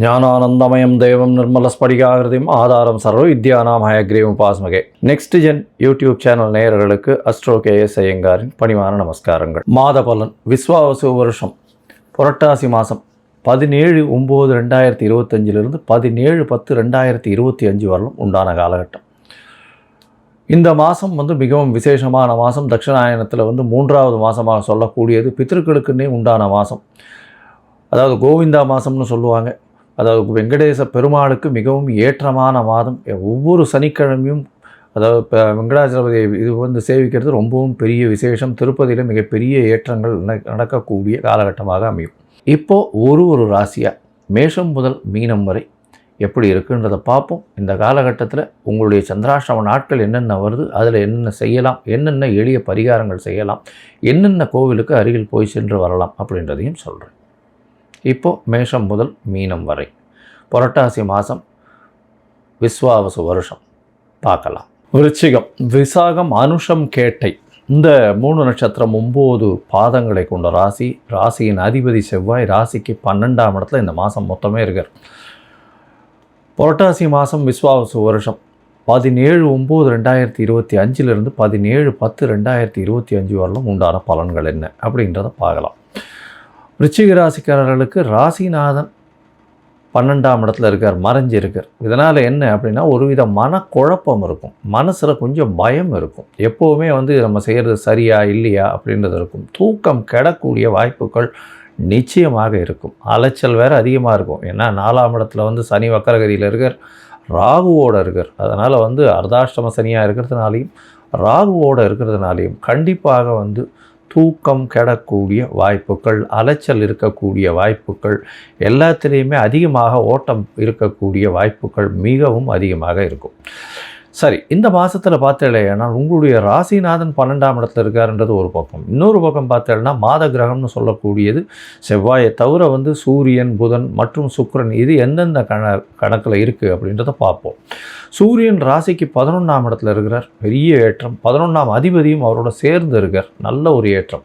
ஞானானந்தமயம் தேவம் நிர்மலஸ்படிகாகிருதியும் ஆதாரம் சர்வ வித்யானாம் ஹயக்ரீவம் பாஸ்மகே. நெக்ஸ்ட் ஜென் யூடியூப் சேனல் நேயர்களுக்கு அஸ்ட்ரோ கேஎஸ் ஐயங்காரின் பணிவான நமஸ்காரங்கள். மாத பலன் விஸ்வாவசு வருஷம் புரட்டாசி மாதம் 17/9/2025 17/10/2025 வரலும் உண்டான காலகட்டம். இந்த மாதம் மிகவும் விசேஷமான மாதம். தட்சிணாயனத்தில் 3வது மாதமாக சொல்லக்கூடியது பித்திருக்களுக்குன்னே உண்டான மாதம். அதாவது கோவிந்தா மாதம்னு சொல்லுவாங்க. அதாவது வெங்கடேச பெருமாளுக்கு மிகவும் ஏற்றமான மாதம். ஒவ்வொரு சனிக்கிழமையும் அதாவது இப்போ வெங்கடாச்சலபதி இது சேவிக்கிறது ரொம்பவும் பெரிய விசேஷம். திருப்பதியில் மிகப்பெரிய ஏற்றங்கள் நடக்கக்கூடிய காலகட்டமாக அமையும். இப்போது ஒரு ராசியாக மேஷம் முதல் மீனம் வரை எப்படி இருக்குன்றதை பார்ப்போம். இந்த காலகட்டத்தில் உங்களுடைய சந்திராஷ்டம நாட்கள் என்னென்ன வருது, அதில் என்னென்ன செய்யலாம், என்னென்ன எளிய பரிகாரங்கள் செய்யலாம், என்னென்ன கோவிலுக்கு அருகில் போய் சென்று வரலாம் அப்படின்றதையும் சொல்கிறேன். இப்போது மேஷம் முதல் மீனம் வரை புரட்டாசி மாதம் விஸ்வாவசு வருஷம் பார்க்கலாம். விருச்சிகம், விசாகம், அனுஷம், கேட்டை இந்த 3 நட்சத்திரம் 9 பாதங்களை கொண்ட ராசி. ராசியின் அதிபதி செவ்வாய். ராசிக்கு 12ஆம் இடத்துல இந்த மாதம் மொத்தமே இருக்கார். புரட்டாசி மாதம் விஸ்வாவசு வருஷம் 17/9/2025 17/10/2025 வரலும் உண்டான பலன்கள் என்ன அப்படின்றத பார்க்கலாம். விருச்சிக ராசிக்காரர்களுக்கு ராசிநாதன் 12ஆம் இடத்துல இருக்கார், மறைஞ்சிருக்கார். இதனால் என்ன அப்படின்னா ஒருவித மனக்குழப்பம் இருக்கும், மனசில் கொஞ்சம் பயம் இருக்கும். எப்போவுமே நம்ம செய்கிறது சரியா இல்லையா அப்படின்றது இருக்கும். தூக்கம் கெடக்கூடிய வாய்ப்புகள் நிச்சயமாக இருக்கும். அலைச்சல் வேறு அதிகமாக இருக்கும். ஏன்னா 4ஆம் இடத்துல சனி வக்கரகதியில் இருக்கார், ராகுவோடு இருக்கார். அதனால் அர்த்தாஷ்டம சனியாக இருக்கிறதுனாலையும் ராகுவோடு இருக்கிறதுனாலையும் கண்டிப்பாக தூக்கம் கெடக்கூடிய வாய்ப்புகள், அலைச்சல் இருக்கக்கூடிய வாய்ப்புகள், எல்லாத்திலையுமே அதிகமாக ஓட்டம் இருக்கக்கூடிய வாய்ப்புகள் மிகவும் அதிகமாக இருக்கும். சரி, இந்த மாதத்தில் பார்த்தேன்னா உங்களுடைய ராசிநாதன் 12ஆம் இடத்துல இருக்காருன்றது ஒரு பக்கம். இன்னொரு பக்கம் பார்த்தேன்னா மாத கிரகம்னு சொல்லக்கூடியது செவ்வாயை தவிர சூரியன், புதன் மற்றும் சுக்கிரன் இது எந்தெந்த கணக்கில் இருக்குது அப்படின்றத பார்ப்போம். சூரியன் ராசிக்கு 11ஆம் இடத்துல இருக்கிறார், பெரிய ஏற்றம். 11ஆம் அதிபதியும் அவரோட சேர்ந்து இருக்கார், நல்ல ஒரு ஏற்றம்.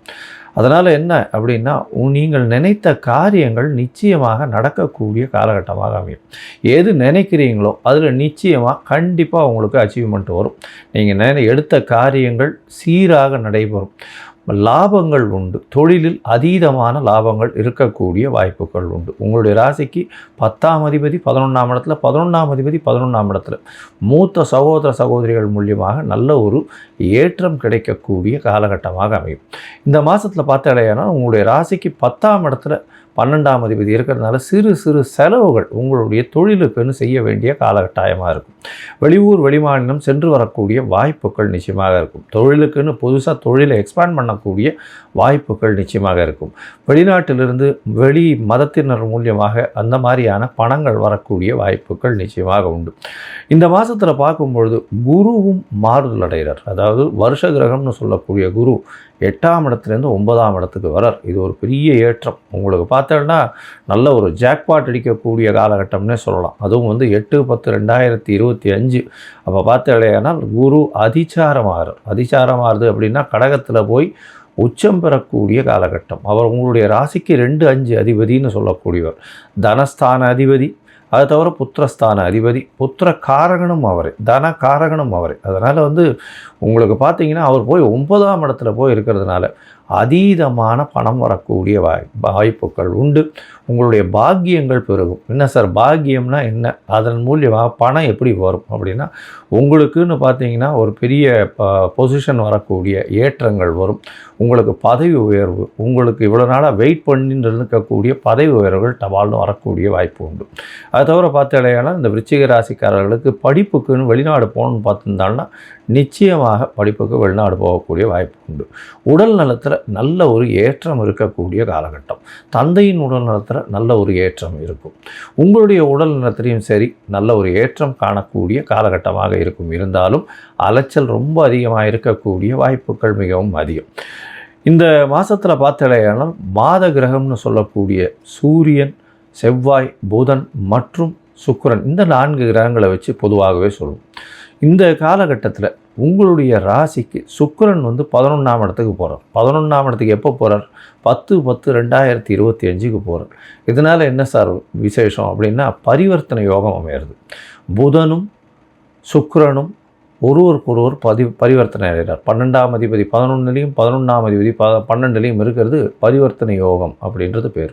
அதனால் என்ன அப்படின்னா நீங்கள் நினைத்த காரியங்கள் நிச்சயமாக நடக்கக்கூடிய காலகட்டமாக அமையும். எது நினைக்கிறீங்களோ அதில் நிச்சயமாக கண்டிப்பாக உங்களுக்கு அச்சீவ்மெண்ட் வரும். நீங்கள் எடுத்த காரியங்கள் சீராக நடைபெறும். லாபங்கள் உண்டு. தொழிலில் அதீதமான லாபங்கள் இருக்கக்கூடிய வாய்ப்புகள் உண்டு. உங்களுடைய ராசிக்கு 10ஆம் அதிபதி 11ஆம் இடத்துல, 11ஆம் அதிபதி 11ஆம் இடத்துல மூத்த சகோதர சகோதரிகள் மூலியமாக நல்ல ஒரு ஏற்றம் கிடைக்கக்கூடிய காலகட்டமாக அமையும். இந்த மாதத்தில் பார்த்தாலேனா உங்களுடைய ராசிக்கு 10ஆம் இடத்துல 12ஆம் அதிபதி இருக்கிறதுனால சிறு சிறு செலவுகள் உங்களுடைய தொழிலுக்குன்னு செய்ய வேண்டிய காலகட்டாயமாக இருக்கும். வெளியூர் வெளிமாநிலம் சென்று வரக்கூடிய வாய்ப்புகள் நிச்சயமாக இருக்கும். தொழிலுக்குன்னு புதுசாக தொழிலை எக்ஸ்பேண்ட் பண்ணக்கூடிய வாய்ப்புகள் நிச்சயமாக இருக்கும். வெளிநாட்டிலிருந்து வெளி மதத்தினர் மூலியமாக அந்த மாதிரியான பணங்கள் வரக்கூடிய வாய்ப்புகள் நிச்சயமாக உண்டு. இந்த மாதத்தில் பார்க்கும்பொழுது குருவும் மாறுதல் அடைகிறார். அதாவது வருஷ கிரகம்னு சொல்லக்கூடிய குரு 8ஆம் இடத்துலேருந்து 9ஆம் இடத்துக்கு வரார். இது ஒரு பெரிய ஏற்றம். உங்களுக்கு பார்த்தோன்னா நல்ல ஒரு ஜாக்பாட் அடிக்கக்கூடிய காலகட்டம்னே சொல்லலாம். அதுவும் 8/10/2025 அப்போ பார்த்தேன்னா குரு அதிச்சாரமாகுது அப்படின்னா கடகத்தில் போய் உச்சம் பெறக்கூடிய காலகட்டம். அவர் உங்களுடைய ராசிக்கு 2-5 அதிபதினு சொல்லக்கூடியவர். தனஸ்தான அதிபதி, அதை தவிர புத்திரஸ்தான அதிபதி, புத்திர காரகனும் அவரே, தன காரகனும் அவரே. அதனால் உங்களுக்கு பார்த்தீங்கன்னா அவர் போய் 9ஆம் இடத்துல போய் இருக்கிறதுனால அதீதமான பணம் வரக்கூடிய வாய்ப்புகள் உண்டு. உங்களுடைய பாக்கியங்கள் பெருகும். என்ன சார் பாக்கியம்னா என்ன, அதன் மூலியமாக பணம் எப்படி வரும் அப்படின்னா உங்களுக்குன்னு பார்த்தீங்கன்னா ஒரு பெரிய பொசிஷன் வரக்கூடிய ஏற்றங்கள் வரும். உங்களுக்கு பதவி உயர்வு, உங்களுக்கு இவ்வளோ நாளாக வெயிட் பண்ணிட்டு இருக்கக்கூடிய பதவி உயர்வுகள் டபால்னு வரக்கூடிய வாய்ப்பு உண்டு. அதை தவிர பார்த்தீங்கன்னா இந்த விருச்சிக ராசிக்காரர்களுக்கு படிப்புக்குன்னு வெளிநாடு போகணுன்னு பார்த்துருந்தாங்கன்னா நிச்சயமாக படிப்புக்கு வெளிநாடு போகக்கூடிய வாய்ப்பு உண்டு. உடல் நலத்தில் நல்ல ஒரு ஏற்றம் இருக்கக்கூடிய காலகட்டம். தந்தையின் உடல் நலத்தில் நல்ல ஒரு ஏற்றம் இருக்கும். உங்களுடைய உடல் நலத்திலையும் சரி நல்ல ஒரு ஏற்றம் காணக்கூடிய காலகட்டமாக இருக்கும். இருந்தாலும் அலைச்சல் ரொம்ப அதிகமாக இருக்கக்கூடிய வாய்ப்புகள் மிகவும் அதிகம். இந்த மாதத்தில் பார்த்தீங்கன்னா மாத கிரகம்னு சொல்லக்கூடிய சூரியன், செவ்வாய், புதன் மற்றும் சுக்கிரன் இந்த 4 கிரகங்களை வச்சு பொதுவாகவே சொல்லுவோம். இந்த காலகட்டத்தில் உங்களுடைய ராசிக்கு சுக்கிரன் வந்து 11ஆம் இடத்துக்கு போகிறார். 11ஆம் இடத்துக்கு எப்போ போகிறார்? 10/10/2025க்கு போகிறார். இதனால் என்ன சார் விசேஷம் அப்படின்னா, பரிவர்த்தனை யோகம் அமையிறது. புதனும் சுக்கிரனும் ஒருவருக்கொருவர் பரிவர்த்தனை அடைகிறார். 12ஆம் அதிபதி 11லையும் 11ஆம் அதிபதி 12லையும் இருக்கிறது பரிவர்த்தனை யோகம் அப்படின்றது பேர்.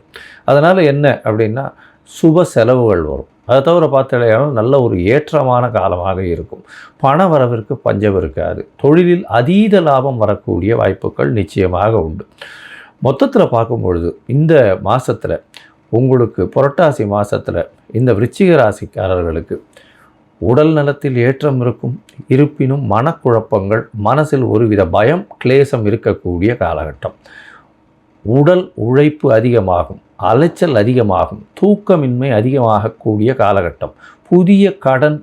அதனால் என்ன அப்படின்னா, சுப செலவுகள் வரும். அதை தவிர பார்த்தாலும் நல்ல ஒரு ஏற்றமான காலமாக இருக்கும். பண வரவிற்கு பஞ்சம் இருக்காது. தொழிலில் அதீத லாபம் வரக்கூடிய வாய்ப்புகள் நிச்சயமாக உண்டு. மொத்தத்தில் பார்க்கும்பொழுது இந்த மாதத்தில் உங்களுக்கு புரட்டாசி மாதத்தில் இந்த விருச்சிக ராசிக்காரர்களுக்கு உடல் நலத்தில் ஏற்றம் இருக்கும். இருப்பினும் மனக்குழப்பங்கள், மனசில் ஒருவித பயம், கிளேசம் இருக்கக்கூடிய காலகட்டம். உடல் உழைப்பு அதிகமாகும், அலைச்சல் அதிகமாகும், தூக்கமின்மை அதிகமாகக்கூடிய காலகட்டம். புதிய கடன்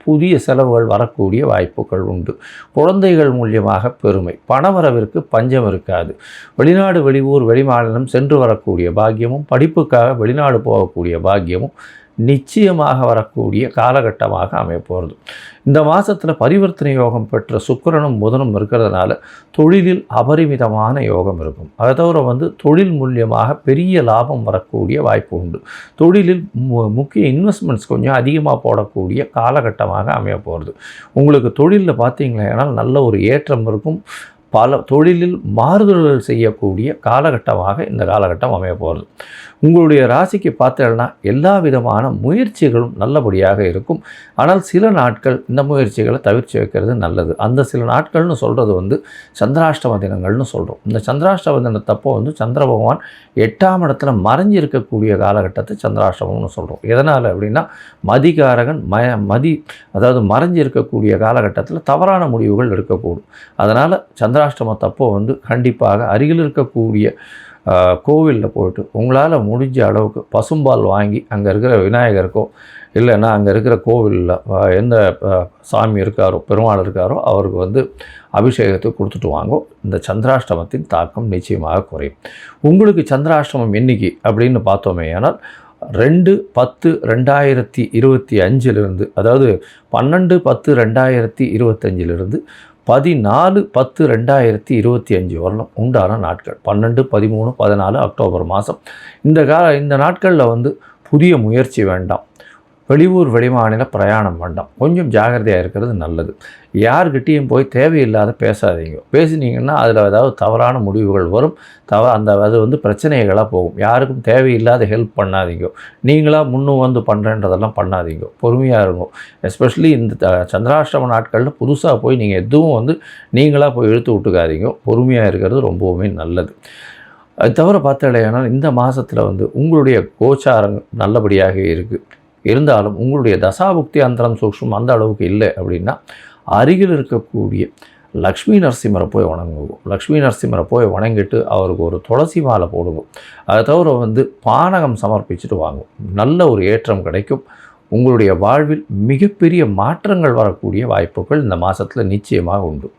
புதிய செலவுகள் வரக்கூடிய வாய்ப்புகள் உண்டு. குழந்தைகள் மூலியமாக பெருமை, பணவரவிற்கு பஞ்சம் இருக்காது. வெளிநாடு, வெளியூர், வெளிமாநிலம் சென்று வரக்கூடிய பாக்கியமும், படிப்புக்காக வெளிநாடு போகக்கூடிய பாக்கியமும் நிச்சயமாக வரக்கூடிய காலகட்டமாக அமையப்போகிறது. இந்த மாதத்தில் பரிவர்த்தனை யோகம் பெற்ற சுக்கிரனும் புதனும் இருக்கிறதுனால தொழிலில் அபரிமிதமான யோகம் இருக்கும். அதை தவிர தொழில் மூலியமாக பெரிய லாபம் வரக்கூடிய வாய்ப்பு உண்டு. தொழிலில் முக்கிய இன்வெஸ்ட்மெண்ட்ஸ் கொஞ்சம் அதிகமாக போடக்கூடிய காலகட்டமாக அமையப்போகிறது. உங்களுக்கு தொழிலில் பார்த்தீங்கன்னா நல்ல ஒரு ஏற்றம் இருக்கும். பல தொழிலில் மாறுதல்கள் செய்யக்கூடிய காலகட்டமாக இந்த காலகட்டம் அமையப்போகிறது. உங்களுடைய ராசிக்கு பார்த்தீங்கன்னா எல்லா விதமான முயற்சிகளும் நல்லபடியாக இருக்கும். ஆனால் சில நாட்கள் இந்த முயற்சிகளை தவிர்த்து வைக்கிறது நல்லது. அந்த சில நாட்கள்னு சொல்கிறது சந்திராஷ்டம தினங்கள்னு சொல்கிறோம். இந்த சந்திராஷ்டம தினத்தப்போ சந்திர பகவான் 8ஆம் இடத்துல மறைஞ்சி இருக்கக்கூடிய காலகட்டத்தை சந்திராஷ்டமம்னு சொல்கிறோம். எதனால் அப்படின்னா, மதிகாரகன் அதாவது மறைஞ்சி இருக்கக்கூடிய காலகட்டத்தில் தவறான முடிவுகள் இருக்கக்கூடும். அதனால் சந்திராஷ்டமத்தப்போ கண்டிப்பாக அருகில் இருக்கக்கூடிய கோவிலில் போய்ட்டு உங்களால் முடிஞ்ச அளவுக்கு பசும்பால் வாங்கி அங்கே இருக்கிற விநாயகருக்கோ இல்லைன்னா அங்கே இருக்கிற கோவிலில் எந்த சாமி இருக்காரோ, பெருமாள் இருக்காரோ அவருக்கு அபிஷேகத்தை கொடுத்துட்டு வாங்கோ. இந்த சந்திராஷ்டமத்தின் தாக்கம் நிச்சயமாக குறையும். உங்களுக்கு சந்திராஷ்டமம் என்னைக்கு அப்படின்னு பார்த்தோமே ஆனால் 2/10/2025 அதாவது 12/10/2025 14/10/2025 வரலும் உண்டான நாட்கள். 12, 13, 14 அக்டோபர் மாதம். இந்த நாட்களில் புதிய முயற்சி வேண்டாம். வெளியூர் வெளிமாநில பிரயாணம் வேண்டாம். கொஞ்சம் ஜாகிரதையாக இருக்கிறது நல்லது. யார்கிட்டையும் போய் தேவையில்லாத பேசாதீங்க. பேசினீங்கன்னா அதில் ஏதாவது தவறான முடிவுகள் வரும். அது பிரச்சனைகளாக போகும். யாருக்கும் தேவையில்லாத ஹெல்ப் பண்ணாதீங்க. நீங்களாக முன்னும் பண்ணுறேன்றதெல்லாம் பண்ணாதீங்க. பொறுமையாக இருங்க. எஸ்பெஷலி இந்த சந்திராஷ்டம நாட்களில் புதுசாக போய் நீங்கள் எதுவும் நீங்களாக போய் இழுத்து விட்டுக்காதீங்க. பொறுமையாக இருக்கிறது ரொம்பவுமே நல்லது. அது தவிர பார்த்தாலேனால் இந்த மாதத்தில் உங்களுடைய கோச்சாரம் நல்லபடியாக இருக்குது. இருந்தாலும் உங்களுடைய தசாபுக்தி அந்தரம் சூக்ஷ்மம் அந்த அளவுக்கு இல்லை அப்படின்னா, அருகில் இருக்கக்கூடிய லக்ஷ்மி நரசிம்மரை போய் வணங்குவோம். லக்ஷ்மி நரசிம்மரை போய் வணங்கிட்டு அவருக்கு ஒரு துளசி மாலை போடுவோம். அதை தவிர பானகம் சமர்ப்பிச்சுட்டு வாங்குவோம். நல்ல ஒரு ஏற்றம் கிடைக்கும். உங்களுடைய வாழ்வில் மிகப்பெரிய மாற்றங்கள் வரக்கூடிய வாய்ப்புகள் இந்த மாதத்தில் நிச்சயமாக உண்டு.